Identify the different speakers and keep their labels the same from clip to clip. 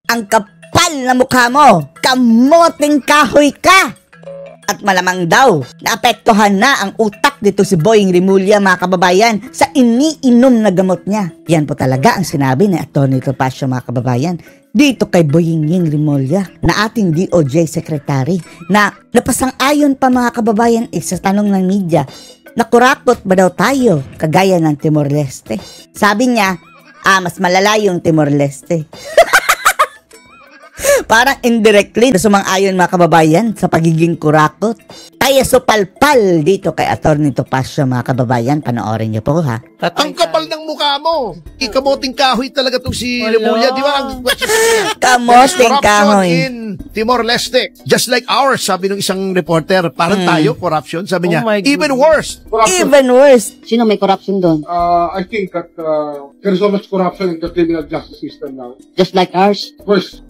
Speaker 1: Ang kapal na mukha mo! Kamoting kahoy ka! At malamang daw, naapektuhan na ang utak dito si Boying Rimulya, mga kababayan, sa iniinom na gamot niya. Yan po talaga ang sinabi ni Atty. Topacio, mga kababayan, dito kay Boying Rimulya, na ating DOJ Secretary, na napasang-ayon pa, mga kababayan, sa tanong ng media, nakurakot ba daw tayo, kagaya ng Timor-Leste? Sabi niya, mas malala yung Timor-Leste. Parang indirectly na sumang-ayon, mga kababayan, sa pagiging kurakot. Kaya supalpal dito kay Atty. Topacio, mga kababayan. Panoorin niyo po, ha?
Speaker 2: Ang kapal ng mukha mo. Ikamoting kahoy talaga itong si Rimulya, di ba?
Speaker 1: Kamoting kahoy.
Speaker 2: In Timor-Leste, just like ours, sabi ng isang reporter. Parang tayo, corruption. Sabi niya, even worse.
Speaker 3: Corruption.
Speaker 1: Even worse.
Speaker 4: Sino may corruption doon?
Speaker 3: I think that there's so much corruption in the criminal justice system now.
Speaker 4: Just like ours?
Speaker 3: First,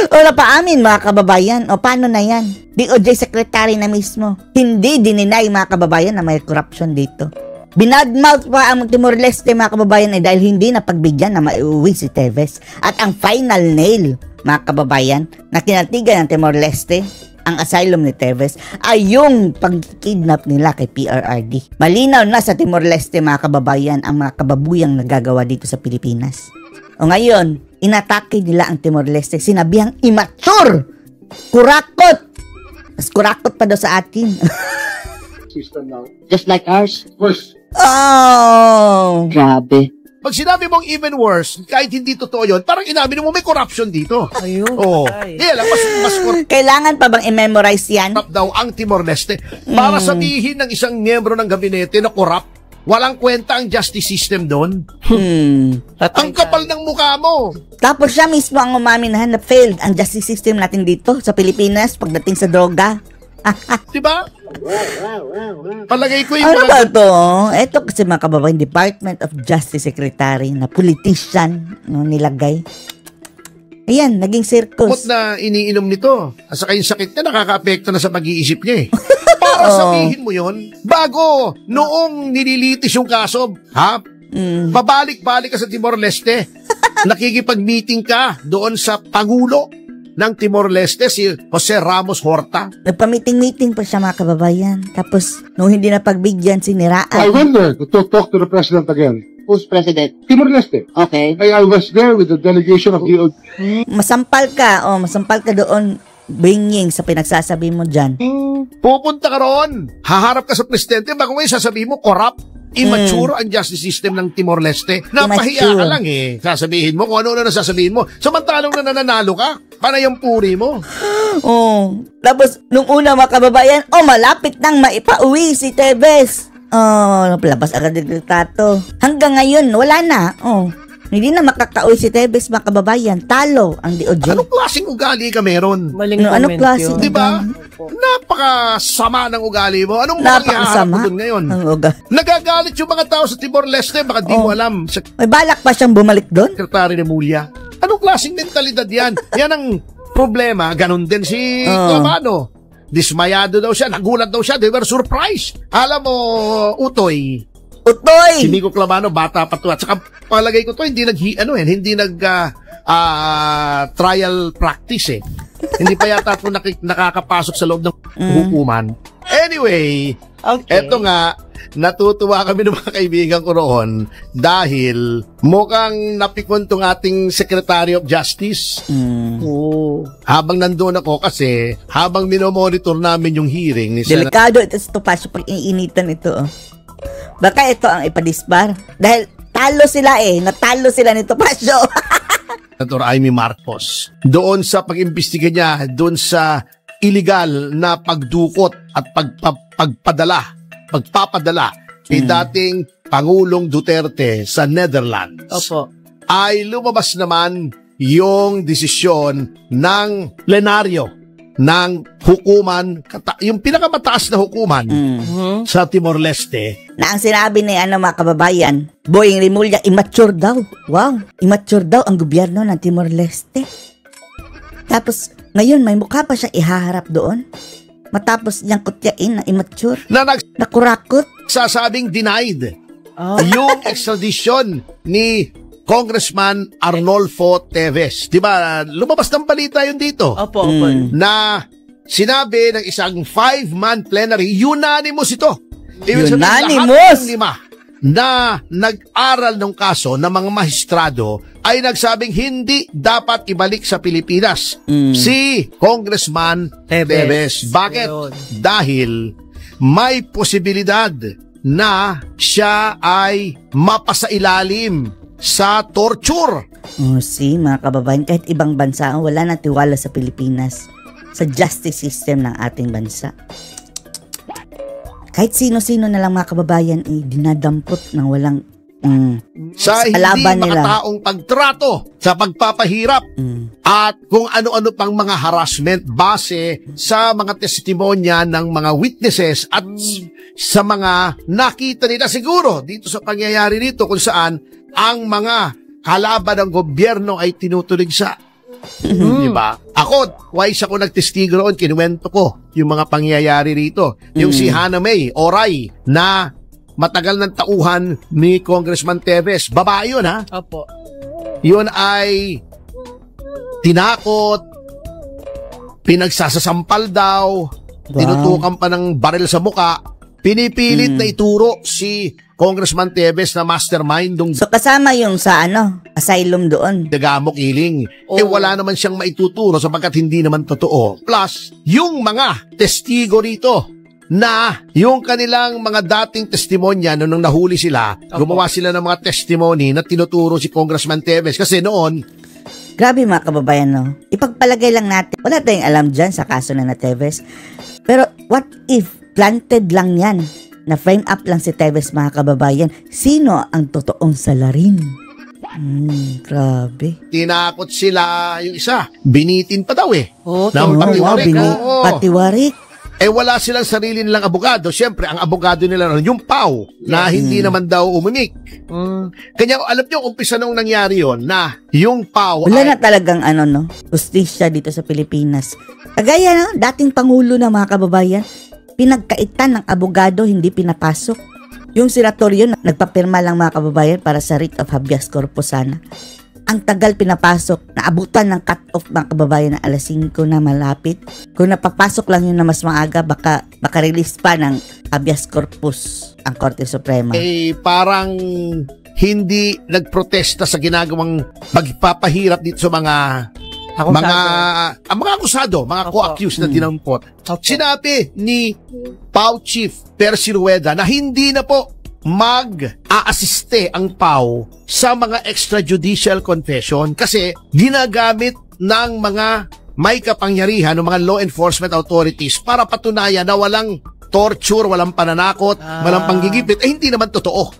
Speaker 1: Wala pa amin, mga kababayan. O paano na yan? DOJ Secretary na mismo. Hindi dininay, mga kababayan, na may corruption dito. Binadmouth pa ang Timor-Leste, mga kababayan, dahil hindi napagbigyan na maiuwi si Teves. At ang final nail, mga kababayan, na kinatigan ng Timor-Leste, ang asylum ni Teves, ay yung pag-kidnap nila kay PRRD. Malinaw na sa Timor-Leste, mga kababayan, ang mga kababuyang nagagawa dito sa Pilipinas. O ngayon, inatake nila ang Timor-Leste. Sinabihang immature! Kurakot! Mas kurakot pa daw sa atin.
Speaker 3: system now.
Speaker 4: Just like ours?
Speaker 3: First,
Speaker 1: Oh!
Speaker 4: Grabe.
Speaker 2: Pag sinabi mong even worse, kahit hindi totoo yun, parang inamin mo may corruption dito.
Speaker 5: Ayun.
Speaker 2: Oo. Kaya lang, mas
Speaker 1: Kailangan pa bang i-memorize yan?
Speaker 2: corrupt daw ang Timor-Leste. Para sabihin ng isang miyembro ng gabinete na corrupt, walang kwenta ang justice system doon. Ang kapal ng mukha mo.
Speaker 1: Tapos siya mismo ang umaminahan na failed ang justice system natin dito sa Pilipinas pagdating sa droga.
Speaker 2: Diba? Palagay ko yung
Speaker 1: Ano ba to? Ito kasi, mga kababayan, Department of Justice Secretary na politician, no, nilagay. Ayan, naging circus.
Speaker 2: na iniinom nito. At saka yung sakit niya, nakaka-apekto na sa pag-iisip niya eh. Para sabihin mo yun, bago noong nililitis yung kaso, ha? Babalik-balik ka sa Timor-Leste. Nakikipag-meeting ka doon sa Pangulo ng Timor-Leste, si Jose Ramos Horta.
Speaker 1: Nagpa-meeting-meeting pa siya, mga kababayan. Tapos, nung hindi na pagbigyan,
Speaker 3: I
Speaker 1: siniraan.
Speaker 3: went there to talk to the president again.
Speaker 4: Who's president?
Speaker 3: Timor-Leste.
Speaker 4: Okay.
Speaker 3: I was there with the delegation of the...
Speaker 1: Masampal ka, masampal ka doon, binging sa pinagsasabi mo dyan.
Speaker 2: Pupunta ka roon. Haharap ka sa presidente. Baka ngayon sasabihin mo, corrupt, immature ang justice system ng Timor-Leste. Napahiya ka
Speaker 1: Immature.
Speaker 2: lang eh. Sasabihin mo kung ano-ano na sasabihin mo. Samantalong na nananalo ka, panay ang puri mo.
Speaker 1: Tapos, nung una, mga kababayan, malapit nang maipauwi si Teves. Labas agad ng litrato. Hanggang ngayon, wala na. Hindi na makakauwi si Teves, mga kababayan. Talo ang DOJ.
Speaker 2: Anong klaseng ugali ka meron?
Speaker 5: Maling
Speaker 1: Anong
Speaker 5: comment
Speaker 1: klase?
Speaker 5: yun.
Speaker 2: Di ba? Napakasama ng ugali mo. Anong
Speaker 1: Napakasama.
Speaker 2: mo dun ngayon?
Speaker 1: Ang ugali.
Speaker 2: Nagagalit yung mga tao sa Timor-Leste, baka di mo alam. Sa
Speaker 1: May balak pa siyang bumalik doon?
Speaker 2: Sekretary Rimulya. Anong klaseng mentalidad yan? Yan ang problema. Ganon din si Clavano. Dismayado daw siya. Nagulat daw siya. They were surprised. Alam mo, Utoy, si Nico Clavano, bata pa to. At saka palagay ko to, hindi trial practice eh. Hindi pa yata ito nakakapasok sa loob ng hukuman. Anyway,
Speaker 5: Okay.
Speaker 2: eto nga, natutuwa kami ng mga kaibigan ko roon dahil mukhang napikon tong ating Secretary of Justice. Habang nandoon ako kasi, habang minomonitor namin yung hearing ni
Speaker 1: Delikado ito sa Topacio pag iniinitan ito. Baka ito ang ipadisbar. Dahil talo sila natalo sila ni Topacio.
Speaker 2: Senator Amy Marcos doon sa pag-imbestiga niya doon sa illegal na pagdukot at pagpapadala kay dating Pangulong Duterte sa Netherlands.
Speaker 5: Opo.
Speaker 2: Ay lumabas naman yung desisyon ng plenaryo ng hukuman, yung pinakamataas na hukuman sa Timor-Leste.
Speaker 1: Na ang sinabi ni mga kababayan, Boying Rimulya, immature daw. Wow, immature daw ang gobyerno ng Timor-Leste. Tapos, ngayon may mukha pa siyang ihaharap doon. Matapos niyang kutyain na immature,
Speaker 2: Na
Speaker 1: nakurakot.
Speaker 2: nagsasabing denied yung extradition ni Congressman Arnolfo Teves. Di ba, lumabas ng balita yun dito.
Speaker 5: Opo.
Speaker 2: Na sinabi ng isang 5-man plenary, unanimous ito. Ibig sabihin,
Speaker 1: Unanimous!
Speaker 2: lahat ng 5 na nag-aral ng kaso ng mga maestrado ay nagsabing hindi dapat ibalik sa Pilipinas si Congressman Teves. Bakit?
Speaker 5: Ayun.
Speaker 2: Dahil may posibilidad na siya ay mapasailalim sa torture.
Speaker 1: See, mga kababayan, kahit ibang bansa, wala nang tiwala sa Pilipinas, sa justice system ng ating bansa. Kahit sino-sino na lang, mga kababayan, dinadampot ng walang
Speaker 2: Sa hindi
Speaker 1: kalaban nila.
Speaker 2: makataong pagtrato, sa pagpapahirap, at kung ano-ano pang mga harassment base sa mga testimonya ng mga witnesses at sa mga nakita nila siguro dito sa pangyayari dito kung saan ang mga kalaban ng gobyerno ay tinutuligsa. Diba? Ako, twice ako nagtestigo roon, kinuwento ko yung mga pangyayari rito. Yung si Hannah May Oray na matagal ng tauhan ni Congressman Teves. Babae yun, ha?
Speaker 5: Opo.
Speaker 2: Yun ay tinakot, pinagsasasampal daw, tinutukan pa ng baril sa muka, pinipilit na ituro si Congressman Teves na mastermind dong
Speaker 1: So, kasama yung sa asylum doon.
Speaker 2: Dagamo Kiling. Wala naman siyang maituturo sapagkat hindi naman totoo. Plus, yung mga testigo rito na yung kanilang mga dating testimonya nung nahuli sila, gumawa sila ng mga testimony na tinuturo si Congressman Teves. Kasi noon,
Speaker 1: Grabe, mga kababayan, no? Ipagpalagay lang natin, wala tayong alam dyan sa kaso na Teves. Pero what if planted lang yan? Na frame up lang si Teves, mga kababayan. Sino ang totoong salarin? Grabe.
Speaker 2: tinakot sila yung isa. Binitin pa daw eh.
Speaker 5: Oo,
Speaker 2: Ng patiwarik. Oo.
Speaker 1: Patiwarik.
Speaker 2: Wala silang sarili nilang abogado. Siyempre, ang abogado nila ron, yung PAW, na hindi naman daw umimik. Kanya, alam niyo, umpisa nung nangyari yon na yung PAW
Speaker 1: Wala na talagang justisya dito sa Pilipinas. Kagaya dating Pangulo na, mga kababayan, pinagkaitan ng abogado, hindi pinapasok. Yung senatoryo, nagpapirma lang, mga kababayan, para sa writ of habeas corpus sana. Ang tagal pinapasok, naabutan ng cut-off, mga kababayan, na alas 5 na malapit. Kung napapasok lang yun na mas maaga, baka release pa ng habeas corpus ang Korte Suprema.
Speaker 2: parang hindi nagprotesta sa ginagawang magpapahirap dito sa mga akusado, mga co-accused na dinampot. Sinabi ni PAW Chief Percy Rueda na hindi na po mag-aasiste ang PAW sa mga extrajudicial confession kasi ginagamit ng mga may kapangyarihan ng mga law enforcement authorities para patunayan na walang torture, walang pananakot, walang panggigipit. Hindi naman totoo.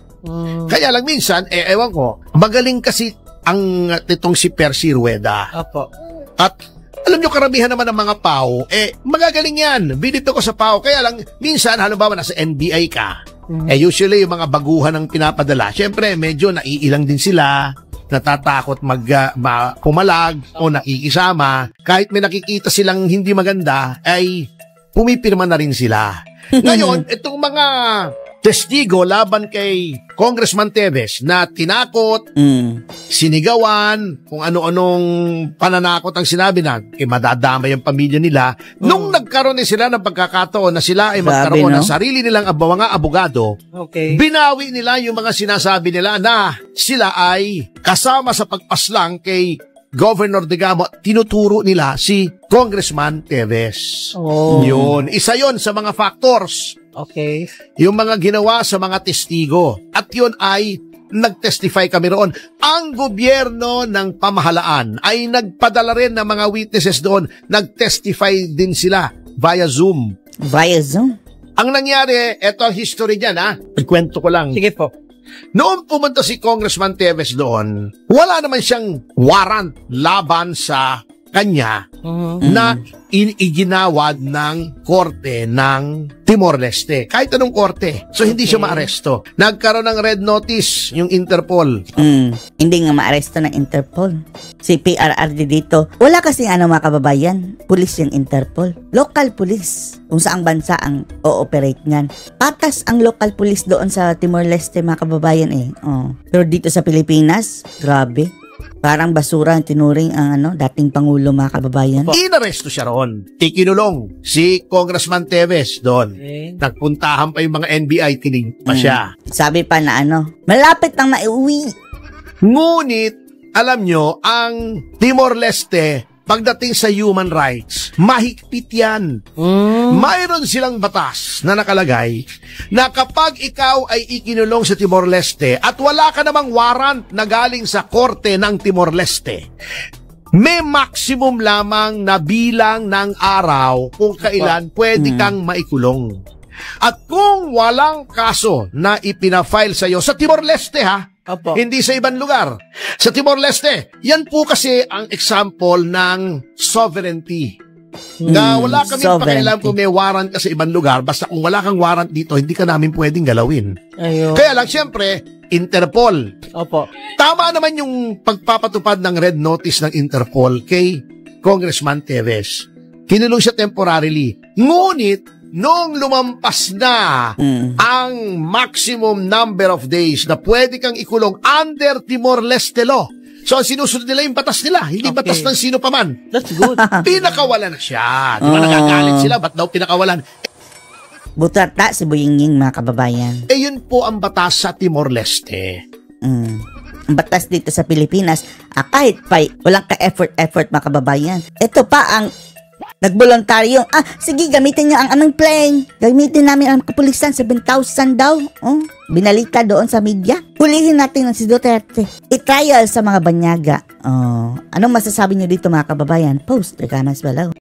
Speaker 2: Kaya lang minsan, ewan ko, magaling kasi ang itong si Percy Rueda.
Speaker 5: Opo.
Speaker 2: At alam nyo, karamihan naman ng mga PAW, magagaling yan. Bilito ko sa PAW. Kaya lang, minsan, halimbawa, nasa NBI ka, usually, yung mga baguhan ng pinapadala, syempre, medyo naiilang din sila, natatakot pumalag o nakikisama. Kahit may nakikita silang hindi maganda, ay pumipirma na rin sila. Ngayon, itong mga testigo laban kay Congressman Teves na tinakot, sinigawan, kung ano-anong pananakot ang sinabi na, madadamay ang pamilya nila. Nung nagkaroon sila ng pagkakataon na sila ay magkaroon ng sarili nilang mga abogado, binawi nila yung mga sinasabi nila na sila ay kasama sa pagpaslang kay Governor Degamo. Tinuturo nila si Congressman Teves. Yun. Isa yon sa mga factors.
Speaker 5: Okay.
Speaker 2: Yung mga ginawa sa mga testigo. At yun ay nag-testify kami roon. Ang gobyerno ng pamahalaan ay nagpadala rin ng mga witnesses doon. Nag-testify din sila via Zoom.
Speaker 1: Via Zoom?
Speaker 2: Ang nangyari, eto ang history niyan, ha? Ikwento ko lang.
Speaker 5: Sige po.
Speaker 2: Noong pumunta si Congressman Teves doon, wala naman siyang warrant laban sa kanya na iginawad ng korte ng Timor-Leste. Kahit anong korte. So, hindi siya maaresto. Nagkaroon ng red notice yung Interpol.
Speaker 1: Hindi nga maaresto ng Interpol. Si PRRD dito, wala kasi mga kababayan, pulis yung Interpol. Local police. Kung saang bansa ang o-operate niyan. Patas ang local police doon sa Timor-Leste, mga kababayan Pero dito sa Pilipinas, grabe. Parang basura ang tinuring ang dating Pangulo, mga kababayan.
Speaker 2: Inaresto siya ron. Ikinulong si Congressman Teves doon. Nagpuntahan pa yung mga NBI, tinig pa siya.
Speaker 1: Sabi pa na malapit nang maiuwi.
Speaker 2: Ngunit, alam nyo, ang Timor-Leste, pagdating sa human rights, mahigpit yan. Mayroon silang batas na nakalagay na kapag ikaw ay ikinulong sa Timor-Leste at wala ka namang warrant na galing sa korte ng Timor-Leste, may maximum lamang na bilang ng araw kung kailan pwede kang maikulong. At kung walang kaso na ipina-file sa iyo sa Timor-Leste hindi sa ibang lugar. Sa Timor-Leste, yan po kasi ang example ng sovereignty. Na wala kaming pakialam kung may warrant ka sa ibang lugar, basta kung wala kang warrant dito, hindi ka namin pwedeng galawin. Kaya lang, siyempre, Interpol. Tama naman yung pagpapatupad ng red notice ng Interpol kay Congressman Teves. Kinulong siya temporarily. Ngunit, nung lumampas na ang maximum number of days na pwede kang ikulong under Timor-Leste law. So, sinusunod nila yung batas nila, hindi batas ng sino pa man.
Speaker 1: That's good.
Speaker 2: Pinakawalan na siya. Di ba nagagalit sila? Ba't daw pinakawalan?
Speaker 1: Butata si Buyinging, mga kababayan.
Speaker 2: Yun po ang batas sa Timor-Leste.
Speaker 1: Ang batas dito sa Pilipinas, kahit pa walang ka-effort, mga kababayan. Ito pa ang nagboluntaryo. Sige, gamitin nyo ang aming plane. Gamitin namin ang kapulisan, 7,000 daw. Binalita doon sa media. Hulihin natin si Duterte. I-trial sa mga banyaga. Anong masasabi nyo dito, mga kababayan? Post, recamas below.